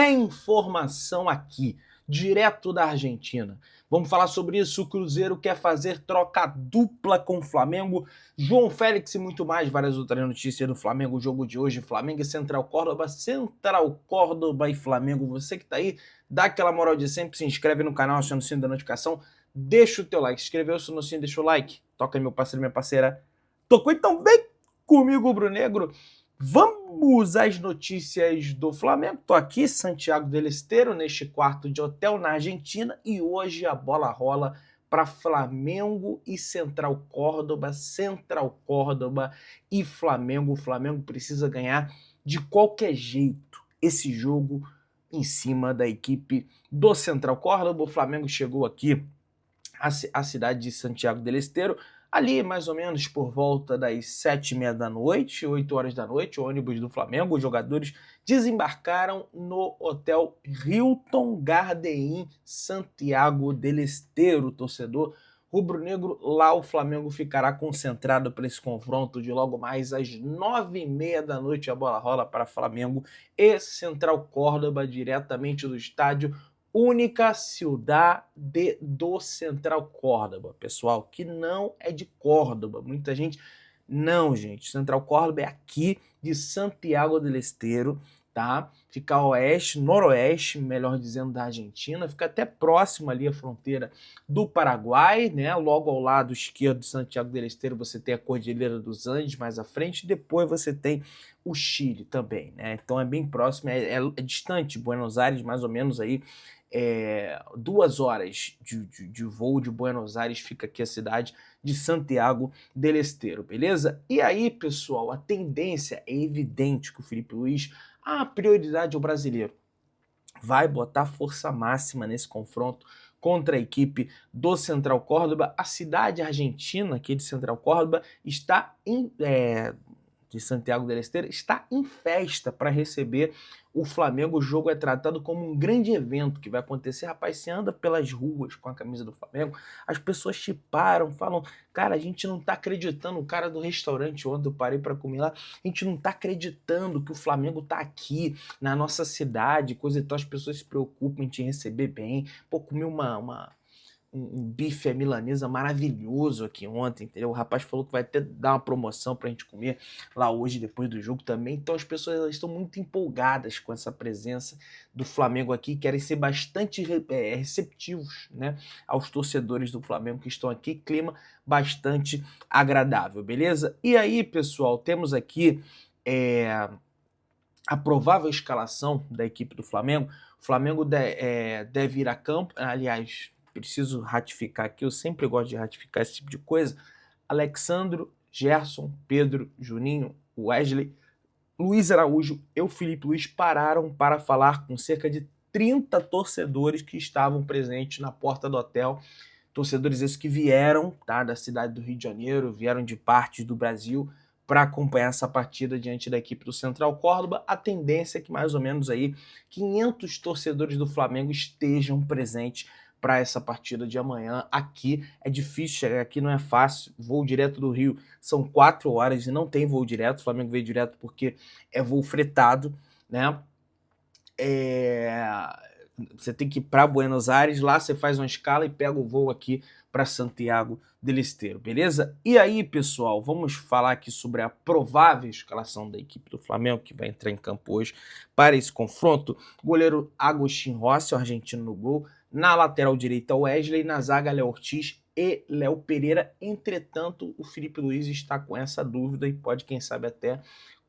é informação aqui, direto da Argentina. Vamos falar sobre isso. O Cruzeiro quer fazer troca dupla com o Flamengo. João Félix e muito mais. Várias outras notícias do Flamengo. O jogo de hoje, Flamengo e Central Córdoba. Central Córdoba e Flamengo. Você que tá aí, dá aquela moral de sempre. Se inscreve no canal, aciona o sino da notificação. Deixa o teu like. Inscreveu-se no sino, deixa o like. Toca aí, meu parceiro, minha parceira. Tocou, então vem comigo, Rubro-Negro. Vamos às notícias do Flamengo. Estou aqui, Santiago del Estero, neste quarto de hotel na Argentina, e hoje a bola rola para Flamengo e Central Córdoba e Flamengo. O Flamengo precisa ganhar de qualquer jeito esse jogo em cima da equipe do Central Córdoba. O Flamengo chegou aqui à cidade de Santiago del Estero, ali mais ou menos por volta das 7h30 da noite, 8 horas da noite, o ônibus do Flamengo, os jogadores desembarcaram no hotel Hilton Garden Inn Santiago del Estero. Torcedor rubro-negro, lá o Flamengo ficará concentrado para esse confronto de logo mais às 9h30 da noite. A bola rola para Flamengo e Central Córdoba, diretamente do estádio Única Cidade do Central Córdoba, pessoal, que não é de Córdoba. Muita gente, não, gente, Central Córdoba é aqui de Santiago del Estero, tá? Fica a oeste, noroeste, melhor dizendo, da Argentina, fica até próximo ali à fronteira do Paraguai, né? Logo ao lado esquerdo de Santiago del Estero você tem a Cordilheira dos Andes mais à frente, depois você tem o Chile também, né? Então é bem próximo, é distante, Buenos Aires mais ou menos aí, 2 horas de voo de Buenos Aires, fica aqui a cidade de Santiago del Estero, beleza? E aí, pessoal, a tendência é evidente que o Filipe Luís, a prioridade ao brasileiro, vai botar força máxima nesse confronto contra a equipe do Central Córdoba. A cidade argentina aqui de Central Córdoba está de Santiago del Estero está em festa para receber o Flamengo. O jogo é tratado como um grande evento que vai acontecer. Rapaz, você anda pelas ruas com a camisa do Flamengo, as pessoas te param, falam, cara, a gente não tá acreditando. O cara do restaurante ontem eu parei para comer lá, a gente não tá acreditando que o Flamengo tá aqui na nossa cidade, coisa e tal. As pessoas se preocupam em te receber bem. Pô, comi um bife à milanesa maravilhoso aqui ontem, entendeu? O rapaz falou que vai até dar uma promoção pra gente comer lá hoje, depois do jogo também. Então as pessoas elas estão muito empolgadas com essa presença do Flamengo aqui, querem ser bastante receptivos, né, aos torcedores do Flamengo que estão aqui, clima bastante agradável, beleza? E aí, pessoal, temos aqui a provável escalação da equipe do Flamengo. O Flamengo deve ir a campo, aliás, preciso ratificar aqui, eu sempre gosto de ratificar esse tipo de coisa. Alexandro, Gerson, Pedro, Juninho, Wesley, Luiz Araújo e o Filipe Luís pararam para falar com cerca de 30 torcedores que estavam presentes na porta do hotel. Torcedores esses que vieram, tá, da cidade do Rio de Janeiro, vieram de partes do Brasil para acompanhar essa partida diante da equipe do Central Córdoba. A tendência é que mais ou menos aí 500 torcedores do Flamengo estejam presentes para essa partida de amanhã. Aqui é difícil chegar, aqui não é fácil, voo direto do Rio são 4 horas e não tem voo direto, o Flamengo veio direto porque é voo fretado, né? Você tem que ir para Buenos Aires, lá você faz uma escala e pega o voo aqui para Santiago del Estero, beleza? E aí, pessoal, vamos falar aqui sobre a provável escalação da equipe do Flamengo, que vai entrar em campo hoje para esse confronto. Goleiro Agustín Rossi, o argentino no gol. Na lateral direita, Wesley. Na zaga, Léo Ortiz e Léo Pereira. Entretanto, o Filipe Luís está com essa dúvida e pode, quem sabe, até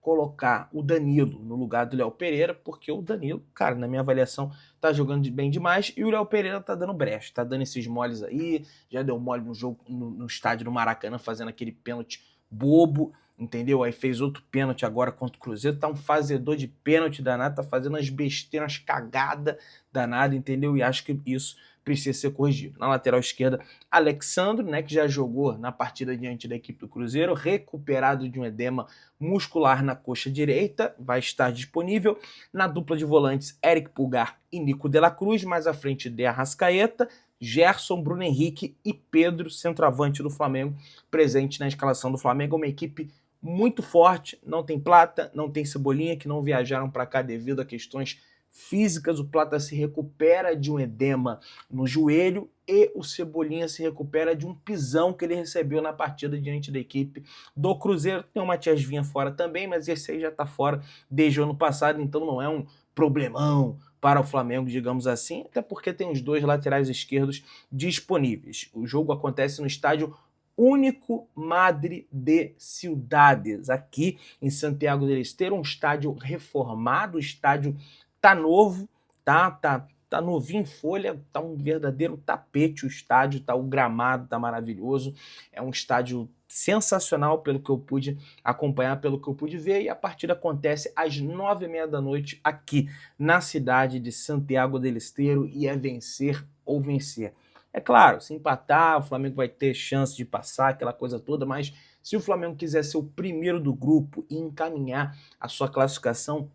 colocar o Danilo no lugar do Léo Pereira, porque o Danilo, cara, na minha avaliação, tá jogando bem demais e o Léo Pereira tá dando brecha, tá dando esses moles aí, já deu mole no jogo, no estádio do Maracanã, fazendo aquele pênalti bobo, entendeu? Aí fez outro pênalti agora contra o Cruzeiro, tá um fazedor de pênalti danado, tá fazendo as besteiras, as cagadas danadas, entendeu? E acho que isso precisa ser corrigido. Na lateral esquerda, Alexandro, né, que já jogou na partida diante da equipe do Cruzeiro, recuperado de um edema muscular na coxa direita, vai estar disponível. Na dupla de volantes, Eric Pulgar e Nico de la Cruz, mais à frente de Arrascaeta, Gerson, Bruno Henrique e Pedro, centroavante do Flamengo, presente na escalação do Flamengo. Uma equipe muito forte, não tem Plata, não tem Cebolinha, que não viajaram para cá devido a questões físicas. O Plata se recupera de um edema no joelho e o Cebolinha se recupera de um pisão que ele recebeu na partida diante da equipe do Cruzeiro. Tem o Matias Vinha fora também, mas esse aí já está fora desde o ano passado, então não é um problemão para o Flamengo, digamos assim, até porque tem os dois laterais esquerdos disponíveis. O jogo acontece no estádio Único Madre de Ciudades, aqui em Santiago del Estero, um estádio reformado, o estádio tá novo, tá novinho em folha, tá um verdadeiro tapete o estádio, tá o gramado, tá maravilhoso, é um estádio sensacional pelo que eu pude acompanhar, pelo que eu pude ver, e a partida acontece às 9h30 da noite aqui na cidade de Santiago del Estero e é vencer ou vencer. É claro, se empatar, o Flamengo vai ter chance de passar, aquela coisa toda, mas se o Flamengo quiser ser o primeiro do grupo e encaminhar a sua classificação,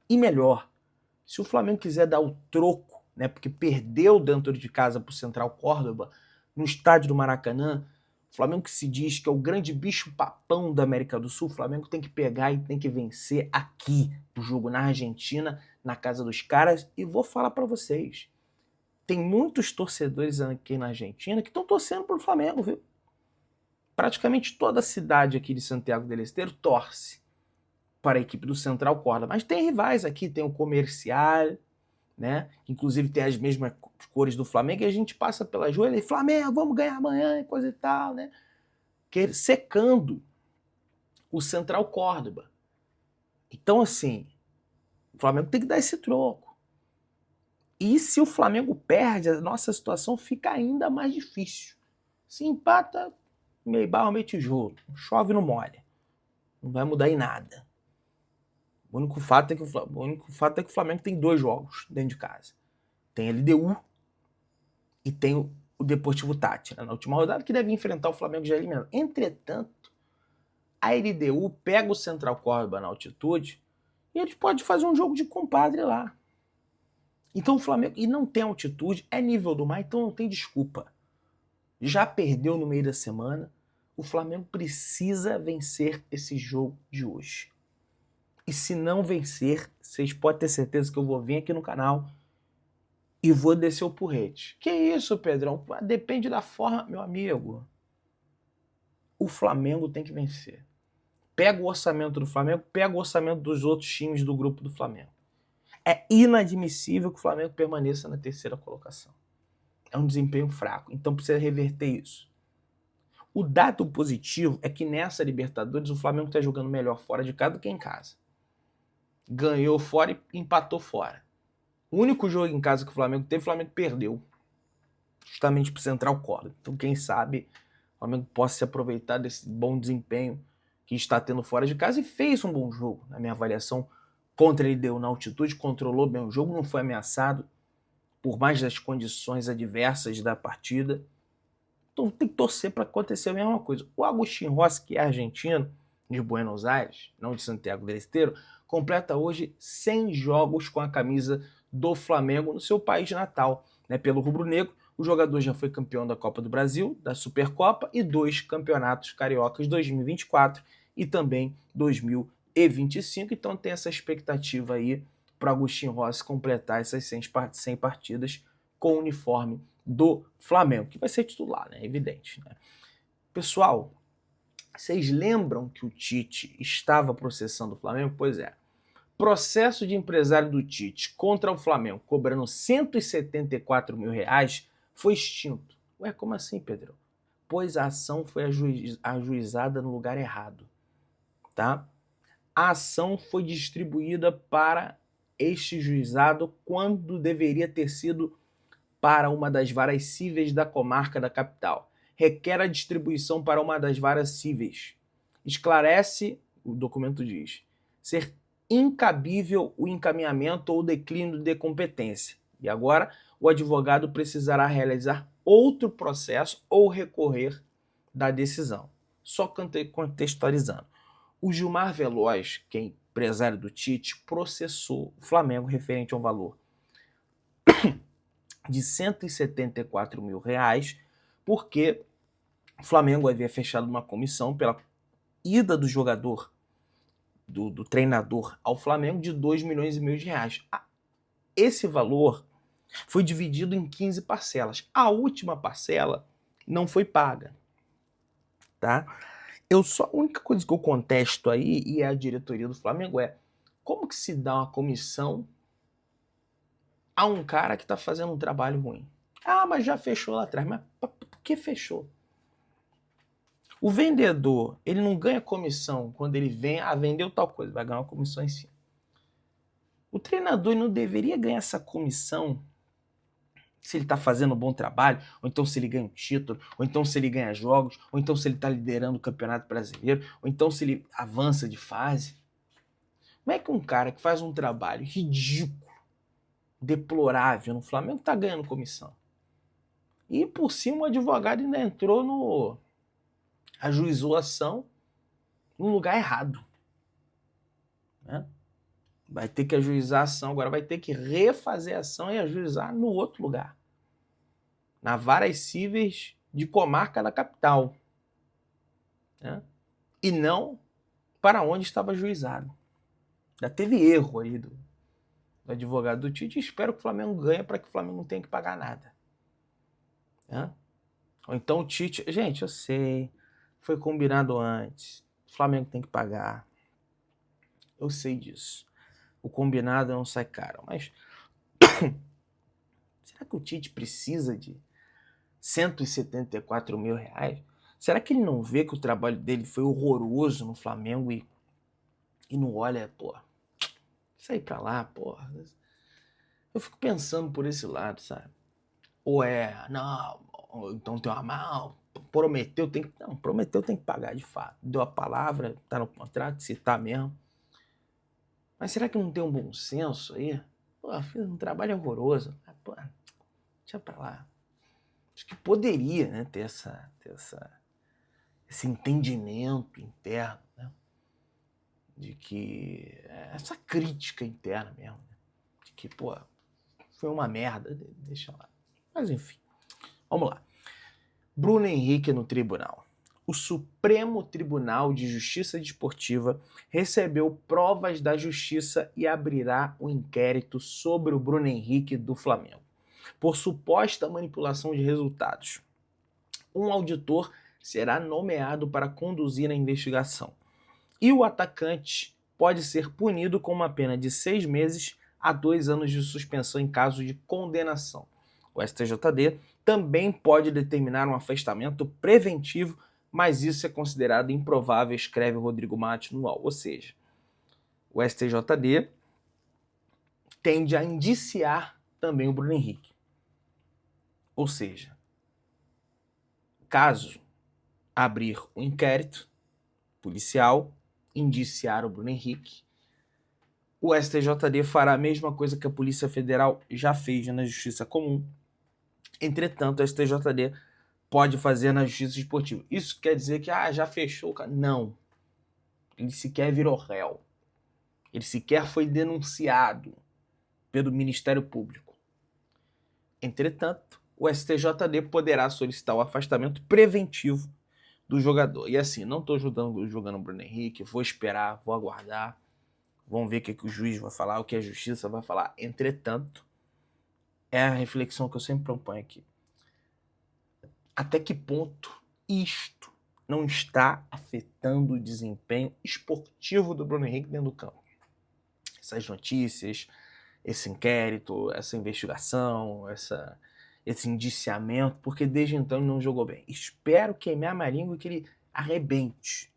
e melhor, se o Flamengo quiser dar o troco, né, porque perdeu dentro de casa para o Central Córdoba, no estádio do Maracanã, o Flamengo que se diz que é o grande bicho-papão da América do Sul, o Flamengo tem que pegar e tem que vencer aqui, no jogo na Argentina, na casa dos caras, e vou falar para vocês, tem muitos torcedores aqui na Argentina que estão torcendo pro Flamengo, viu? Praticamente toda a cidade aqui de Santiago del Estero torce para a equipe do Central Córdoba, mas tem rivais aqui, tem o Comercial, né? Inclusive tem as mesmas cores do Flamengo, e a gente passa pela rua e Flamengo, vamos ganhar amanhã e coisa e tal, né? Secando o Central Córdoba. Então, assim, o Flamengo tem que dar esse troco. E se o Flamengo perde, a nossa situação fica ainda mais difícil. Se empata, meio barro, meio tijolo. Chove não molha. Não vai mudar em nada. O único fato é que o Flamengo tem 2 jogos dentro de casa. Tem a LDU e tem o Deportivo Táchira na última rodada, que deve enfrentar o Flamengo já eliminado. Entretanto, a LDU pega o Central Córdoba na altitude e eles podem fazer um jogo de compadre lá. Então o Flamengo, e não tem altitude, é nível do mar, então não tem desculpa. Já perdeu no meio da semana, o Flamengo precisa vencer esse jogo de hoje. E se não vencer, vocês podem ter certeza que eu vou vir aqui no canal e vou descer o porrete. Que isso, Pedrão? Depende da forma, meu amigo. O Flamengo tem que vencer. Pega o orçamento do Flamengo, pega o orçamento dos outros times do grupo do Flamengo. É inadmissível que o Flamengo permaneça na terceira colocação. É um desempenho fraco, então precisa reverter isso. O dado positivo é que nessa Libertadores o Flamengo está jogando melhor fora de casa do que em casa. Ganhou fora e empatou fora. O único jogo em casa que o Flamengo teve, o Flamengo perdeu. Justamente para o Central Córdoba. Então quem sabe o Flamengo possa se aproveitar desse bom desempenho que está tendo fora de casa e fez um bom jogo. Na minha avaliação, contra ele deu na altitude, controlou bem o jogo, não foi ameaçado por mais das condições adversas da partida. Então tem que torcer para acontecer a mesma coisa. O Agustín Rossi, que é argentino, de Buenos Aires, não de Santiago del Estero, completa hoje 100 jogos com a camisa do Flamengo no seu país natal. Né? Pelo rubro-negro, o jogador já foi campeão da Copa do Brasil, da Supercopa e 2 campeonatos cariocas 2024 e também 2025. Então tem essa expectativa aí para Agustín Rossi completar essas 100 partidas com o uniforme do Flamengo, que vai ser titular, né? Evidente. Né? Pessoal, vocês lembram que o Tite estava processando o Flamengo? Pois é. Processo de empresário do Tite contra o Flamengo, cobrando R$174 mil, foi extinto. Ué, como assim, Pedro? Pois a ação foi ajuizada no lugar errado. Tá? A ação foi distribuída para este juizado quando deveria ter sido para uma das varas cíveis da comarca da capital. Requer a distribuição para uma das varas cíveis. Esclarece, o documento diz, ser incabível o encaminhamento ou declínio de competência. E agora, o advogado precisará realizar outro processo ou recorrer da decisão. Só contextualizando. O Gilmar Veloz, que é empresário do Tite, processou o Flamengo referente ao valor de R$174 mil, porque o Flamengo havia fechado uma comissão pela ida do jogador do treinador ao Flamengo de 2,5 milhões de reais. Esse valor foi dividido em 15 parcelas. A última parcela não foi paga, tá? A única coisa que eu contesto aí, e é a diretoria do Flamengo, é como que se dá uma comissão a um cara que está fazendo um trabalho ruim? Ah, mas já fechou lá atrás. Mas por que fechou? O vendedor, ele não ganha comissão quando ele vem, vendeu tal coisa, vai ganhar uma comissão em cima. O treinador não deveria ganhar essa comissão se ele está fazendo um bom trabalho, ou então se ele ganha um título, ou então se ele ganha jogos, ou então se ele está liderando o Campeonato Brasileiro, ou então se ele avança de fase. Como é que um cara que faz um trabalho ridículo, deplorável no Flamengo está ganhando comissão? E por cima o advogado ainda entrou ajuizou a ação no lugar errado, né? Vai ter que ajuizar a ação, agora vai ter que refazer a ação e ajuizar no outro lugar, na Varas Cíveis de Comarca da Capital, né? E não para onde estava ajuizado. Já teve erro aí do advogado do Tite, e espero que o Flamengo ganhe para que o Flamengo não tenha que pagar nada, né? Ou então o Tite... Gente, eu sei, foi combinado antes, o Flamengo tem que pagar, eu sei disso. O combinado não sai caro, mas será que o Tite precisa de 174 mil reais? Será que ele não vê que o trabalho dele foi horroroso no Flamengo e não olha, pô, sai pra lá, pô? Eu fico pensando por esse lado, sabe? Ou não, ou então tem uma mal, prometeu, tem que pagar de fato. Deu a palavra, tá no contrato, se tá mesmo. Mas será que não tem um bom senso aí? Pô, fiz um trabalho horroroso. Pô, deixa pra lá. Acho que poderia, né, ter esse entendimento interno, né? De que... essa crítica interna mesmo. Né? De que, pô, foi uma merda, deixa lá. Mas enfim, vamos lá. Bruno Henrique no tribunal. O Supremo Tribunal de Justiça Desportiva recebeu provas da justiça e abrirá um inquérito sobre o Bruno Henrique do Flamengo, por suposta manipulação de resultados. Um auditor será nomeado para conduzir a investigação. E o atacante pode ser punido com uma pena de 6 meses a 2 anos de suspensão em caso de condenação. O STJD também pode determinar um afastamento preventivo, mas isso é considerado improvável, escreve Rodrigo Mate no UOL. Ou seja, o STJD tende a indiciar também o Bruno Henrique. Ou seja, caso abrir um inquérito policial, indiciar o Bruno Henrique, o STJD fará a mesma coisa que a Polícia Federal já fez na Justiça Comum. Entretanto, o STJD pode fazer na Justiça Esportiva. Isso quer dizer que já fechou o cara? Não. Ele sequer virou réu. Ele sequer foi denunciado pelo Ministério Público. Entretanto, o STJD poderá solicitar o afastamento preventivo do jogador. E assim, não estou jogando o Bruno Henrique, vou esperar, vou aguardar, vamos ver o que o juiz vai falar, o que a justiça vai falar. Entretanto, é a reflexão que eu sempre proponho aqui. Até que ponto isto não está afetando o desempenho esportivo do Bruno Henrique dentro do campo? Essas notícias, esse inquérito, essa investigação, esse indiciamento, porque desde então ele não jogou bem. Espero queimar a língua que ele arrebente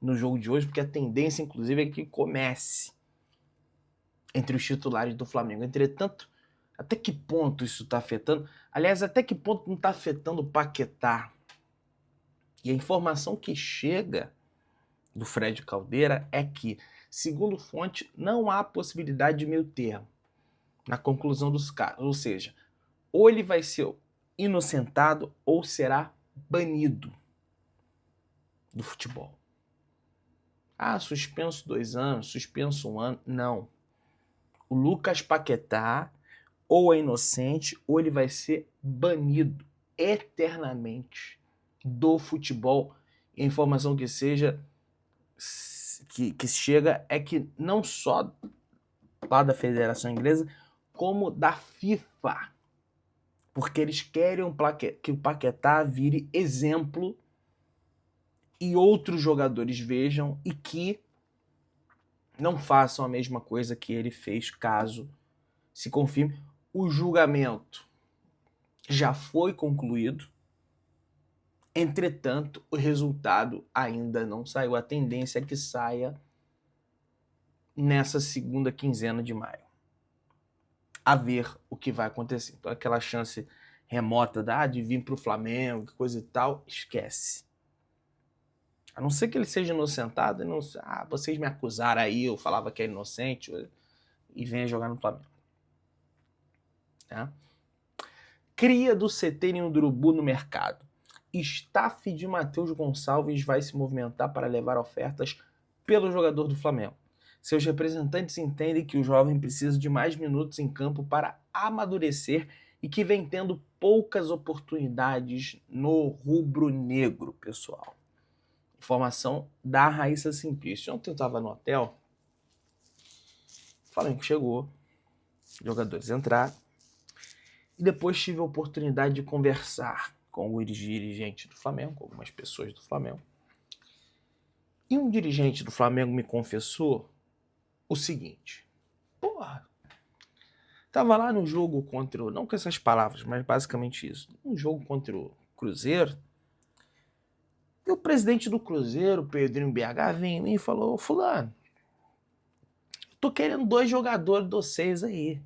no jogo de hoje, porque a tendência, inclusive, é que comece entre os titulares do Flamengo. Entretanto, até que ponto isso está afetando? Aliás, até que ponto não está afetando o Paquetá? E a informação que chega do Fred Caldeira é que, segundo fonte, não há possibilidade de meio termo na conclusão dos casos. Ou seja, ou ele vai ser inocentado ou será banido do futebol. Suspenso 2 anos, suspenso 1 ano. Não. O Lucas Paquetá ou é inocente ou ele vai ser banido eternamente do futebol. E a informação que seja que chega é que não só lá da Federação Inglesa, como da FIFA. Porque eles querem que o Paquetá vire exemplo e outros jogadores vejam e que não façam a mesma coisa que ele fez caso se confirme. O julgamento já foi concluído, entretanto, o resultado ainda não saiu. A tendência é que saia nessa segunda quinzena de maio. A ver o que vai acontecer. Então, aquela chance remota de vir para o Flamengo, coisa e tal, esquece. A não ser que ele seja inocentado, e não, vocês me acusaram aí, eu falava que é inocente, e venha jogar no Flamengo. Tá? Cria do CT Ninho do Urubu no mercado. Staff de Matheus Gonçalves vai se movimentar para levar ofertas pelo jogador do Flamengo. Seus representantes entendem que o jovem precisa de mais minutos em campo para amadurecer e que vem tendo poucas oportunidades no rubro-negro, pessoal. Informação da Raíssa Simplício. Ontem eu estava no hotel, o Flamengo chegou, jogadores entraram, e depois tive a oportunidade de conversar com os dirigentes do Flamengo, com algumas pessoas do Flamengo. E um dirigente do Flamengo me confessou o seguinte: porra, tava lá no jogo contra o... Não com essas palavras, mas basicamente isso. Um jogo contra o Cruzeiro. E o presidente do Cruzeiro, Pedrinho BH, veio em mim e falou: fulano, tô querendo 2 jogadores de vocês aí.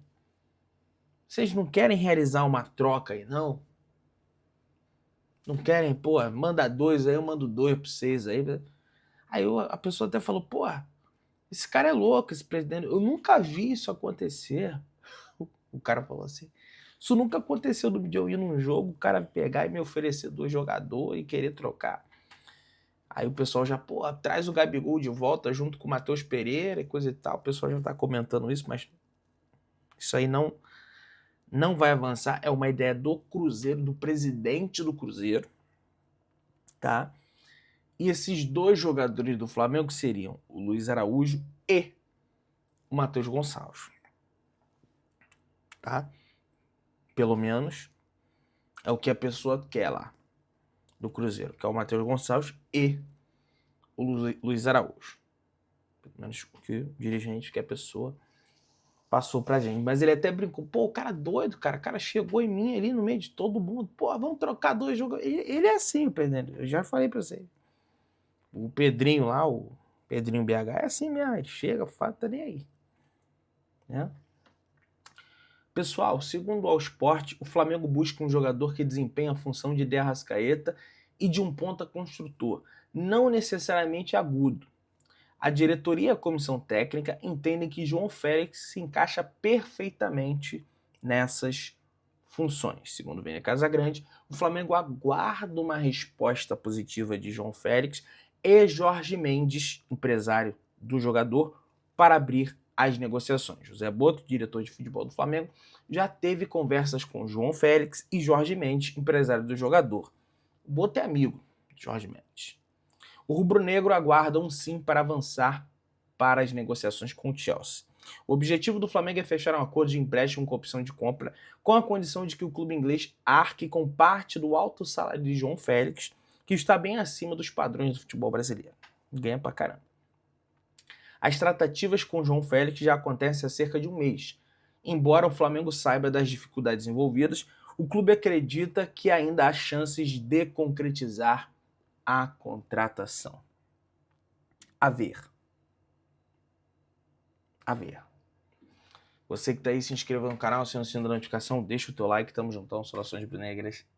Vocês não querem realizar uma troca aí, não? Não querem, pô, manda 2 aí, eu mando 2 pra vocês aí. Aí a pessoa até falou: pô, esse cara é louco, esse presidente. Eu nunca vi isso acontecer. O cara falou assim: isso nunca aconteceu de eu ir num jogo, o cara pegar e me oferecer 2 jogadores e querer trocar. Aí o pessoal já, pô, traz o Gabigol de volta junto com o Matheus Pereira e coisa e tal. O pessoal já tá comentando isso, mas isso aí não vai avançar. É uma ideia do Cruzeiro, do presidente do Cruzeiro, tá? E esses 2 jogadores do Flamengo seriam o Luiz Araújo e o Matheus Gonçalves, tá? Pelo menos é o que a pessoa quer lá do Cruzeiro, que é o Matheus Gonçalves e o Luiz Araújo. Pelo menos o que o dirigente, que a pessoa passou pra gente. Mas ele até brincou: pô, o cara doido, cara. O cara chegou em mim ali no meio de todo mundo. Pô, vamos trocar 2 jogadores. Ele é assim, o presidente. Eu já falei pra você. O Pedrinho lá, o Pedrinho BH, é assim mesmo. Ele chega, fala, tá nem aí. Né? Pessoal, segundo o All Sport, o Flamengo busca um jogador que desempenha a função de De Arrascaeta e de um ponta construtor, não necessariamente agudo. A diretoria e a comissão técnica entendem que João Félix se encaixa perfeitamente nessas funções. Segundo o Vene Casagrande, o Flamengo aguarda uma resposta positiva de João Félix e Jorge Mendes, empresário do jogador, para abrir as negociações. José Boto, diretor de futebol do Flamengo, já teve conversas com João Félix e Jorge Mendes, empresário do jogador. O Boto é amigo de Jorge Mendes. O rubro-negro aguarda um sim para avançar para as negociações com o Chelsea. O objetivo do Flamengo é fechar um acordo de empréstimo com opção de compra, com a condição de que o clube inglês arque com parte do alto salário de João Félix, que está bem acima dos padrões do futebol brasileiro. Ganha pra caramba. As tratativas com João Félix já acontecem há cerca de um mês. Embora o Flamengo saiba das dificuldades envolvidas, o clube acredita que ainda há chances de concretizar a contratação. A ver. A ver. Você que tá aí, se inscreva no canal, se não sendo a notificação, deixa o teu like, tamo juntão, Saudações Brunegras